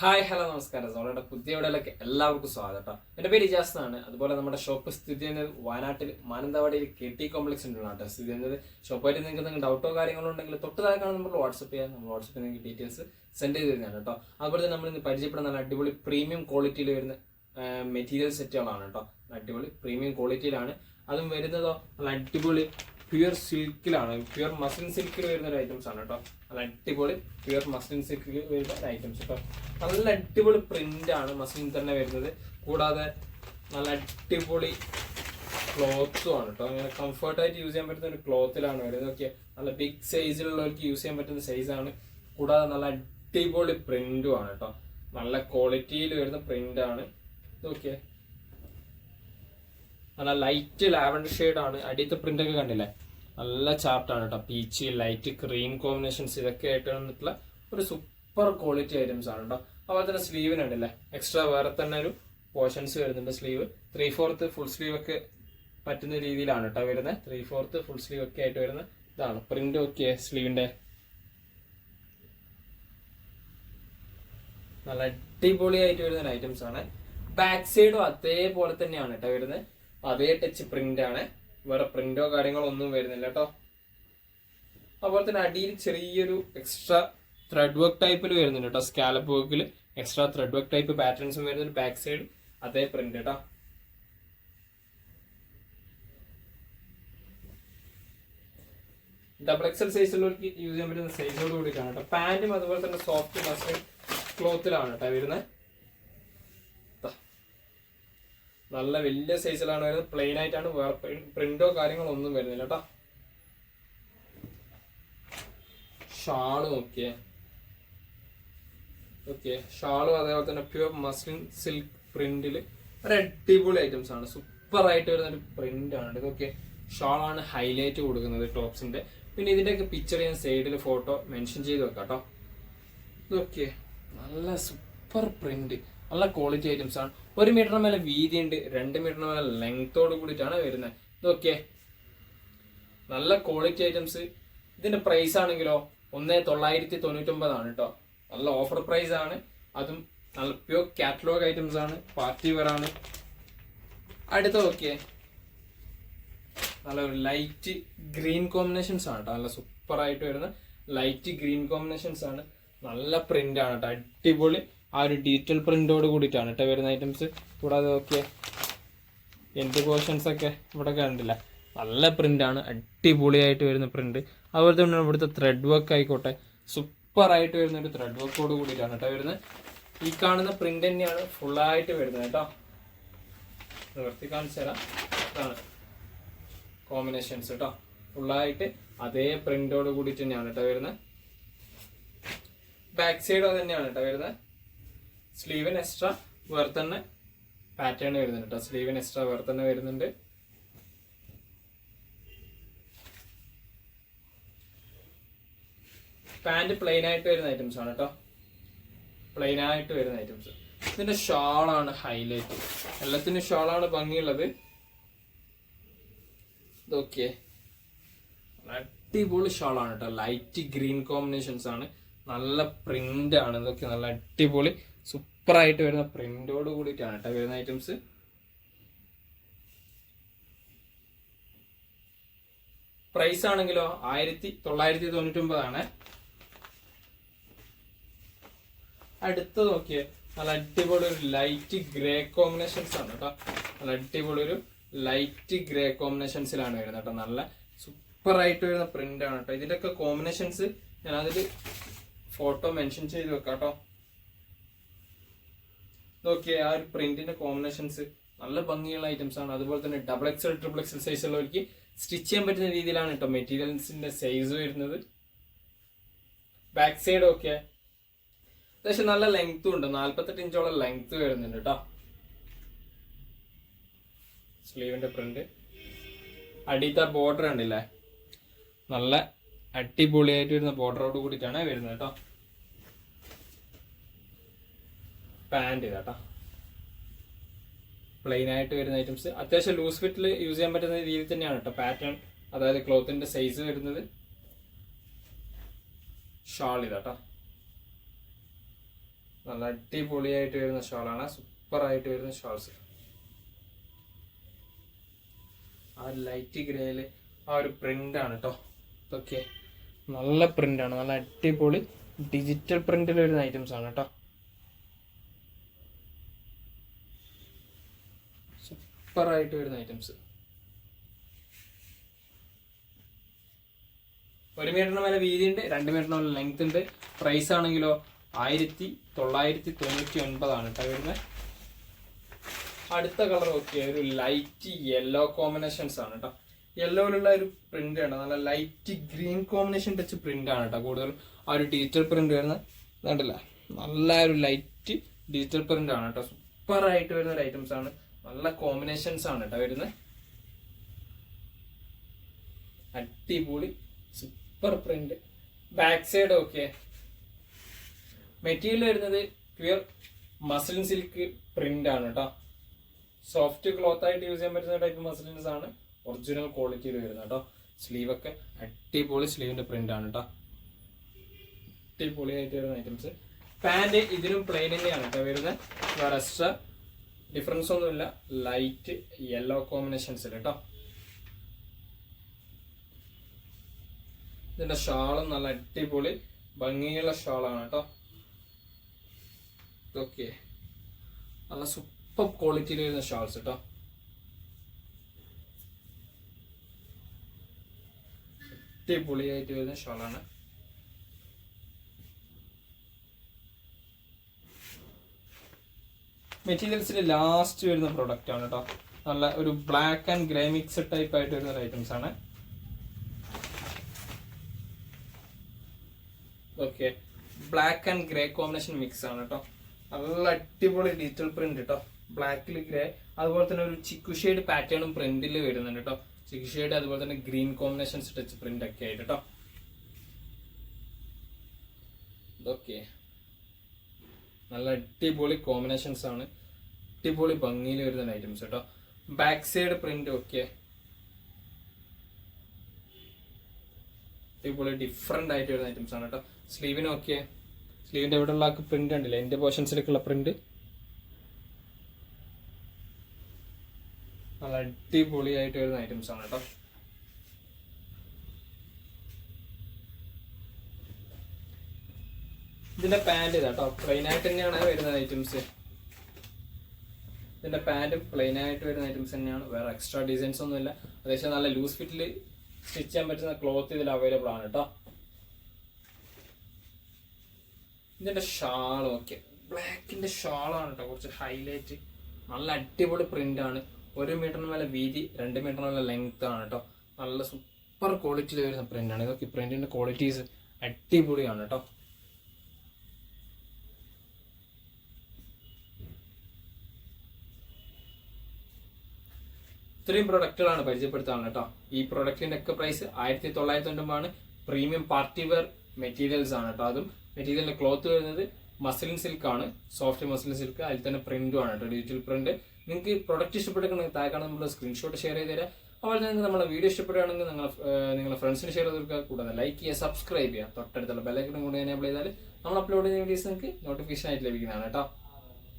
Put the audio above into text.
Hi hello നമസ്കാരം. നമ്മുടെ പുതിയ വീഡിയോയിലേക്ക് എല്ലാവർക്കും സ്വാഗതം കേട്ടോ. എൻ്റെ പേര് ഇജാസ് എന്നാണ്. അതുപോലെ നമ്മുടെ ഷോപ്പ് സ്ഥിതി ചെയ്യുന്നത് വയനാട്ടിൽ മാനന്തവാടിയിൽ KT കോംപ്ലക്സ് ഉണ്ട് സ്ഥിതി ചെയ്യുന്നത്. ഷോപ്പായിട്ട് നിങ്ങൾക്ക് എന്തെങ്കിലും ഡൗട്ടോ കാര്യങ്ങളോ ഉണ്ടെങ്കിൽ തൊട്ട് താഴെ കാണുന്ന നമ്മൾ വാട്സപ്പ് ചെയ്യാം. നമ്മൾ വാട്സപ്പിൽ നിങ്ങൾക്ക് ഡീറ്റെയിൽസ് സെൻഡ് ചെയ്ത് തരുന്നതാണ് കേട്ടോ. അതുപോലെ തന്നെ നമ്മൾ ഇന്ന് പരിചയപ്പെടുന്ന നല്ല അടിപൊളി പ്രീമിയം ക്വാളിറ്റിയിൽ വരുന്ന മെറ്റീരിയൽ സെറ്റുകളാണ് കേട്ടോ. അടിപൊളി പ്രീമിയം ക്വാളിറ്റിയിലാണ് അതും വരുന്നതോ നല്ല അടിപൊളി പ്യുവർ സിൽക്കിലാണ്, പ്യുവർ മസ്ലിൻ സിൽക്കിൽ വരുന്ന ഒരു ഐറ്റംസ് ആണ് കേട്ടോ. നല്ല അടിപൊളി പ്യുവർ മസ്ലിൻ സിൽക്കിൽ വരുന്ന ഒരു ഐറ്റംസ് കേട്ടോ. നല്ല അടിപൊളി പ്രിന്റ് ആണ് മസ്ലിൻ തന്നെ വരുന്നത്. കൂടാതെ നല്ല അടിപൊളി ക്ലോത്തും ആണ് കേട്ടോ. അങ്ങനെ കംഫർട്ടായിട്ട് യൂസ് ചെയ്യാൻ പറ്റുന്ന ഒരു ക്ലോത്തിലാണ് വരുന്നത്. ഓക്കെ, നല്ല ബിഗ് സൈസിലുള്ളവർക്ക് യൂസ് ചെയ്യാൻ പറ്റുന്ന സൈസാണ്. കൂടാതെ നല്ല അടിപൊളി പ്രിന്റും ആണ് കേട്ടോ. നല്ല ക്വാളിറ്റിയിൽ വരുന്ന പ്രിന്റ് ആണ്. ഓക്കെ, നല്ല ലൈറ്റ് ലാവൻഡർ ഷെയ്ഡ് ആണ്. അടിയത്തെ പ്രിന്റ് ഒക്കെ കണ്ടില്ലേ, നല്ല ചാർട്ടാണ് കേട്ടോ. പീച്ച് ലൈറ്റ് ക്രീം കോമ്പിനേഷൻസ് ഇതൊക്കെ ആയിട്ട് വന്നിട്ടുള്ള ഒരു സൂപ്പർ ക്വാളിറ്റി ഐറ്റംസ് ആണ് കേട്ടോ. അതുപോലെ തന്നെ സ്ലീവിനുണ്ടല്ലേ എക്സ്ട്രാ വേറെ തന്നെ ഒരു പോർഷൻസ് വരുന്നുണ്ട്. സ്ലീവ് 3/4 ഫുൾ സ്ലീവ് ഒക്കെ പറ്റുന്ന രീതിയിലാണ് കേട്ടോ വരുന്നത്. 3/4 ഫുൾ സ്ലീവ് ഒക്കെ ആയിട്ട് വരുന്ന ഇതാണ് പ്രിന്റ്. ഓക്കെ, സ്ലീവിന്റെ നല്ല അടിപൊളിയായിട്ട് വരുന്ന ഐറ്റംസ് ആണ്. ബാക്ക് സൈഡും അതേപോലെ തന്നെയാണ് കേട്ടോ വരുന്നത്. അതേ ടച്ച് പ്രിന്റ് ആണ്, വേറെ പ്രിന്റോ കാര്യങ്ങളോ ഒന്നും വരുന്നില്ല കേട്ടോ. അതുപോലെ തന്നെ അടിയിൽ ചെറിയൊരു എക്സ്ട്രാ ത്രെഡ് വർക്ക് ടൈപ്പിൽ വരുന്നുണ്ട് കേട്ടോ. സ്കാലപ്പ് വർക്കിൽ എക്സ്ട്രാ ത്രെഡ് വർക്ക് ടൈപ്പ് പാറ്റേൺസും വരുന്നുണ്ട്. ബാക്ക് സൈഡ് അതേ പ്രിന്റ് കേട്ടോ. XXL സൈസിലുള്ളവർക്ക് യൂസ് ചെയ്യാൻ പറ്റുന്ന സൈസോട് കൂടിയിട്ടാണ് കേട്ടോ. പാന്റും അതുപോലെ തന്നെ സോഫ്റ്റ് മസ്ലിൻ ക്ലോത്തിലാണ് കേട്ടോ വരുന്നത്. നല്ല വലിയ സൈസിലാണ് വരുന്നത്. പ്ലെയിൻ ആയിട്ടാണ്, വേറെ പ്രിന്റോ കാര്യങ്ങളോ ഒന്നും വരുന്നില്ല കേട്ടോ. ഷാളും ഓക്കെ, ഷാളും അതേപോലെ തന്നെ പ്യുവർ മസ്ലിൻ സിൽക്ക് പ്രിന്റിൽ ഒരു അടിപൊളി ഐറ്റംസ് ആണ്. സൂപ്പർ ആയിട്ട് വരുന്ന ഒരു പ്രിന്റ് ആണ് ഇത്. ഓക്കെ, ഷാളാണ് ഹൈലൈറ്റ് കൊടുക്കുന്നത് ടോപ്സിന്റെ. പിന്നെ ഇതിന്റെയൊക്കെ പിക്ചർ ഞാൻ സൈഡിൽ ഫോട്ടോ മെൻഷൻ ചെയ്ത് വെക്കാം കേട്ടോ. ഇതൊക്കെ നല്ല സൂപ്പർ പ്രിന്റ്, നല്ല ക്വാളിറ്റി ഐറ്റംസ് ആണ്. 1 മീറ്ററിന് മേലെ വീതി ഉണ്ട്, 2 മീറ്ററിന് മേലെ ലെങ്ത്തോട് കൂടിയിട്ടാണ് വരുന്നത്. ഇതൊക്കെ നല്ല ക്വാളിറ്റി ഐറ്റംസ്. ഇതിന്റെ പ്രൈസ് ആണെങ്കിലോ 1999 ആണ് കേട്ടോ. നല്ല ഓഫർ പ്രൈസ് ആണ്. അതും നല്ല പ്യൂർ കാറ്റലോഗ് ഐറ്റംസ് ആണ്, പാർട്ടി വെയർ ആണ്. അടുത്ത ഓക്കെ, നല്ല ഒരു ലൈറ്റ് ഗ്രീൻ കോമ്പിനേഷൻസ് ആണ് കേട്ടോ. നല്ല സൂപ്പർ ആയിട്ട് വരുന്ന ലൈറ്റ് ഗ്രീൻ കോമ്പിനേഷൻസ് ആണ്. നല്ല പ്രിന്റ് ആണ് കേട്ടോ, അടിപൊളി. ആ ഒരു ഡീറ്റെയിൽ പ്രിന്റോട് കൂടിയിട്ടാണ് കേട്ടോ വരുന്ന ഐറ്റംസ്. കൂടാതെ ഓക്കെ എൻഡ് പോർഷൻസ് ഒക്കെ ഇവിടെ കണ്ടില്ല, നല്ല പ്രിന്റ് ആണ്, അടിപൊളിയായിട്ട് വരുന്ന പ്രിന്റ്. അതുപോലെ തന്നെ ഇവിടുത്തെ ത്രെഡ് വർക്ക് ആയിക്കോട്ടെ, സൂപ്പർ ആയിട്ട് വരുന്ന ഒരു ത്രെഡ് വർക്കോട് കൂടിയിട്ടാണ് കേട്ടോ വരുന്നത്. ഈ കാണുന്ന പ്രിന്റ് തന്നെയാണ് ഫുള്ളായിട്ട് വരുന്നത് കേട്ടോ. നിവർത്തി കാണിച്ചു തരാം. ഇതാണ് കോമ്പിനേഷൻസ് കേട്ടോ. ഫുള്ളായിട്ട് അതേ പ്രിന്റോട് കൂടിയിട്ട് തന്നെയാണ് കേട്ടോ വരുന്നത്. ബാക്ക് സൈഡ് അത് തന്നെയാണ് കേട്ടോ വരുന്നത്. സ്ലീവിന് എക്സ്ട്രാ വേറെ തന്നെ പാറ്റേൺ വരുന്നുണ്ട് കേട്ടോ. സ്ലീവിന് എക്സ്ട്രാ വേറെ തന്നെ വരുന്നുണ്ട്. പാന്റ് പ്ലെയിൻ ആയിട്ട് വരുന്ന ഐറ്റംസ് ആണ് കേട്ടോ. പ്ലെയിൻ ആയിട്ട് വരുന്ന ഐറ്റംസ്. ഇതിന്റെ ഷാളാണ് ഹൈലൈറ്റ്. എല്ലാത്തിനും ഷാളാണ് ഭംഗിയുള്ളത്. ഇതൊക്കെ അടിപൊളി ഷാളാണ് കേട്ടോ. ലൈറ്റ് ഗ്രീൻ കോമ്പിനേഷൻസ് ആണ്, നല്ല പ്രിന്റ് ആണ്. ഇതൊക്കെ നല്ല അടിപൊളി സൂപ്പർ ആയിട്ട് വരുന്ന പ്രിന്റോട് കൂടിയിട്ടാണ് കേട്ടോ വരുന്ന ഐറ്റംസ്. പ്രൈസ് ആണെങ്കിലോ 1999 ആണ്. അടുത്ത നോക്കിയേ, നല്ല അടിപൊളി ഒരു ലൈറ്റ് ഗ്രേ കോമ്പിനേഷൻസ് ആണ് കേട്ടോ. നല്ല അടിപൊളി ഒരു ലൈറ്റ് ഗ്രേ കോമ്പിനേഷൻസിലാണ് വരുന്നത് കേട്ടോ. നല്ല സൂപ്പർ ആയിട്ട് വരുന്ന പ്രിന്റ് ആണ് കേട്ടോ. ഇതിന്റെയൊക്കെ കോമ്പിനേഷൻസ് ഞാൻ അതിൽ ഫോട്ടോ മെൻഷൻ ചെയ്ത് വെക്കാം കേട്ടോ. നോക്കിയേ, ആ ഒരു പ്രിന്റിന്റെ കോമ്പിനേഷൻസ് നല്ല ഭംഗിയുള്ള ഐറ്റംസ് ആണ്. അതുപോലെ തന്നെ XXL XXL സൈസ് ഉള്ളവർക്ക് സ്റ്റിച്ച് ചെയ്യാൻ പറ്റുന്ന രീതിയിലാണ് കേട്ടോ മെറ്റീരിയൽസിന്റെ സൈസ് വരുന്നത്. ബാക്ക് സൈഡ് ഒക്കെ അത്യാവശ്യം നല്ല ലെങ്ത്തും ഉണ്ട്, 48 ഇഞ്ചോളം ലെങ്ത് വരുന്നുണ്ട് കേട്ടോ. സ്ലീവിന്റെ പ്രിന്റ്, അടിയത്തെ ബോർഡർ ഉണ്ടല്ലേ, നല്ല അടിപൊളിയായിട്ട് വരുന്ന ബോർഡറോട് കൂടിയിട്ടാണ് വരുന്നത് കേട്ടോ. പാന്റ് കേട്ടോ പ്ലെയിൻ ആയിട്ട് വരുന്ന ഐറ്റംസ്. അത്യാവശ്യം ലൂസ് ഫിറ്റിൽ യൂസ് ചെയ്യാൻ പറ്റുന്ന രീതിയിൽ തന്നെയാണ് കേട്ടോ പാറ്റേൺ, അതായത് ക്ലോത്തിന്റെ സൈസ് വരുന്നത്. ഷാൾ ഇതാട്ടോ. നല്ല അടിപൊളിയായിട്ട് വരുന്ന ഷോളാണ്, സൂപ്പറായിട്ട് വരുന്ന ഷോൾസ്. ആ ലൈറ്റ് ഗ്രേയില് ആ ഒരു പ്രിന്റ് ആണ് കേട്ടോ ഇതൊക്കെ. നല്ല പ്രിന്റാണ്, നല്ല അടിപൊളി ഡിജിറ്റൽ പ്രിന്റിൽ വരുന്ന ഐറ്റംസ് ആണ് കേട്ടോ. സൂപ്പറായിട്ട് വരുന്ന ഐറ്റംസ്. 1 മീറ്ററിന് മേലെ വീതി ഉണ്ട്, 2 മീറ്ററിന് മേലെ ലെങ്ത് ഉണ്ട്. പ്രൈസ് ആണെങ്കിലോ 1999 ആണ് കേട്ടോ വരുന്നത്. അടുത്ത കളർ ഓക്കെ, ഒരു ലൈറ്റ് യെല്ലോ കോമ്പിനേഷൻസ് ആണ് കേട്ടോ. യെല്ലോയിലുള്ള ഒരു പ്രിന്റ് ആണ്, നല്ല light green combination touch print ആണ് കേട്ടോ. കൂടുതലും ആ ഒരു ഡിജിറ്റൽ പ്രിന്റ് വരുന്ന കണ്ടില്ല, നല്ല ഒരു ലൈറ്റ് ഡിജിറ്റൽ പ്രിന്റ് ആണ് കേട്ടോ. സൂപ്പറായിട്ട് വരുന്ന ഒരു ഐറ്റംസ് ആണ്, നല്ല കോമ്പിനേഷൻസ് ആണ് കേട്ടോ വരുന്നത്. അടിപൊളി super print. Back side okay. Material വരുന്നത് പ്യുർ മസ്ലിൻ സിൽക്ക് പ്രിന്റ് ആണ് കേട്ടോ. സോഫ്റ്റ് ക്ലോത്ത് ആയിട്ട് യൂസ് ചെയ്യാൻ പറ്റുന്ന ടൈപ്പ് മസ്ലിൻസ് ആണ്, ഒറിജിനൽ ക്വാളിറ്റിയിൽ വരുന്നത് കേട്ടോ. സ്ലീവ് ഒക്കെ അടിപൊളി സ്ലീവിന്റെ പ്രിന്റ് ആണ് കേട്ടോ. അടിപൊളിയായിട്ട് വരുന്ന ഐറ്റംസ്. പാന്റ് ഇതിനും പ്ലെയിൻ തന്നെയാണ് കേട്ടോ വരുന്നത്, വേറെ എക്സ്ട്രാ ഡിഫറൻസ് ഒന്നുമില്ല. ലൈറ്റ് യെല്ലോ കോമ്പിനേഷൻസിൽ കേട്ടോ. ഇതിന്റെ ഷാളും നല്ല അടിപൊളി ഭംഗിയുള്ള ഷാളാണ് കേട്ടോ. ഓക്കെ, നല്ല സൂപ്പർ ക്വാളിറ്റിയിൽ വരുന്ന ഷാൾസ് കേട്ടോ. അടിപൊളിയായിട്ട് വരുന്ന ഷാളാണ്. മെറ്റീരിയൽസിൽ ലാസ്റ്റ് വരുന്ന പ്രൊഡക്റ്റ് ആണ് കേട്ടോ. നല്ല ഒരു black and grey mixed type ആയിട്ട് വരുന്ന ഐറ്റംസ് ആണ്. Okay, black and grey combination mix ആണ് കേട്ടോ. നല്ല അടിപൊളി ഡിജിറ്റൽ പ്രിന്റ് കേട്ടോ. ബ്ലാക്കിൽ ഗ്രേ, അതുപോലെ തന്നെ ഒരു ചിക്കു ഷെയ്ഡ് പാറ്റേണും പ്രിന്റിൽ വരുന്നുണ്ട് കേട്ടോ. ചിക്കു ഷെയ്ഡ് അതുപോലെ തന്നെ ഗ്രീൻ കോമ്പിനേഷൻസ് ടച്ച് പ്രിന്റ് ഒക്കെ ആയിട്ട് കേട്ടോ. ഓക്കെ, നല്ല അടിപൊളി കോമ്പിനേഷൻസ് ആണ്, അടിപൊളി ഭംഗിയിൽ വരുന്ന ഐറ്റംസ് കേട്ടോ. ബാക്ക് സൈഡ് പ്രിന്റ് ഓക്കെ, അടിപൊളി ഡിഫറെന്റ് ആയിട്ട് വരുന്ന ഐറ്റംസ് ആണ് കേട്ടോ. സ്ലീവിന് ഓക്കെ, സ്ലീവിന്റെ ഇവിടെ ഉള്ള പ്രിന്റ് ഉണ്ടല്ലേ, എന്റെ പോർഷൻസിലേക്കുള്ള പ്രിന്റ് നല്ല അടിപൊളിയായിട്ട് വരുന്ന ഐറ്റംസ് ആണ് കേട്ടോ. ഇതിന്റെ പാന്റ് ഇതാട്ടോ, പ്ലെയിൻ ആയിട്ട് തന്നെയാണ് വരുന്ന ഐറ്റംസ്. ഇതിന്റെ പാന്റ് പ്ലെയിൻ ആയിട്ട് വരുന്ന ഐറ്റംസ് തന്നെയാണ്, വേറെ എക്സ്ട്രാ ഡിസൈൻസ് ഒന്നുമില്ല. അത്യാവശ്യം നല്ല ലൂസ് ഫിറ്റിൽ സ്റ്റിച്ച് ചെയ്യാൻ പറ്റുന്ന ക്ലോത്ത് ഇതിൽ അവൈലബിൾ ആണ് കേട്ടോ. ഇതിന്റെ ഷാൾ ഓക്കെ, ബ്ലാക്കിന്റെ ഷാളാണ് കേട്ടോ, കുറച്ച് ഹൈലൈറ്റ്. നല്ല അടിപൊളി പ്രിന്റ് ആണ്. 1 മീറ്ററിന് മേലെ വീതി, 2 മീറ്ററിന് മേലെ ലെങ്ത് ആണ് കേട്ടോ. നല്ല സൂപ്പർ ക്വാളിറ്റിയിൽ വരുന്ന പ്രിന്റ് ആണ്. ഇതൊക്കെ പ്രിന്റിന്റെ ക്വാളിറ്റീസ് അടിപൊളിയാണ് കേട്ടോ. ഇത്രയും പ്രൊഡക്റ്റുകളാണ് പരിചയപ്പെടുത്താണ് കേട്ടോ. ഈ പ്രൊഡക്റ്റിന്റെ ഒക്കെ price 1990 premium party wear materials ആണ് കേട്ടോ. അതും മെറ്റീരിയലിന്റെ ക്ലോത്ത് വരുന്നത് മസ്ലിൻ സിൽക്ക് ആണ്, സോഫ്റ്റ് മസ്ലിൻ സിൽക്ക്. അതിൽ തന്നെ പ്രിന്റും ആണ് കേട്ടോ, ഡിജിറ്റൽ പ്രിന്റ്. നിങ്ങൾക്ക് ഈ പ്രൊഡക്റ്റ് ഇഷ്ടപ്പെട്ടിട്ടുണ്ടെങ്കിൽ താഴെ നമ്മുടെ സ്ക്രീൻഷോട്ട് ഷെയർ ചെയ്ത് തരാം. അതുപോലെ തന്നെ നമ്മുടെ വീഡിയോ ഇഷ്ടപ്പെടുകയാണെങ്കിൽ നിങ്ങളുടെ ഫ്രണ്ട്സിന് ഷെയർ ചെയ്ത് കൊടുക്കുക. കൂടാതെ ലൈക്ക് ചെയ്യുക, സബ്സ്ക്രൈബ് ചെയ്യുക, തൊട്ടടുത്തുള്ള ബെല്ലൈക്കൺ കൂടി എനേബിൾ ചെയ്താൽ നമ്മൾ അപ്ലോഡ് ചെയ്യുന്ന വീഡിയോസ് നിങ്ങൾക്ക് നോട്ടിഫിക്കേഷൻ ആയിട്ട് ലഭിക്കുന്നതാണ് കേട്ടോ.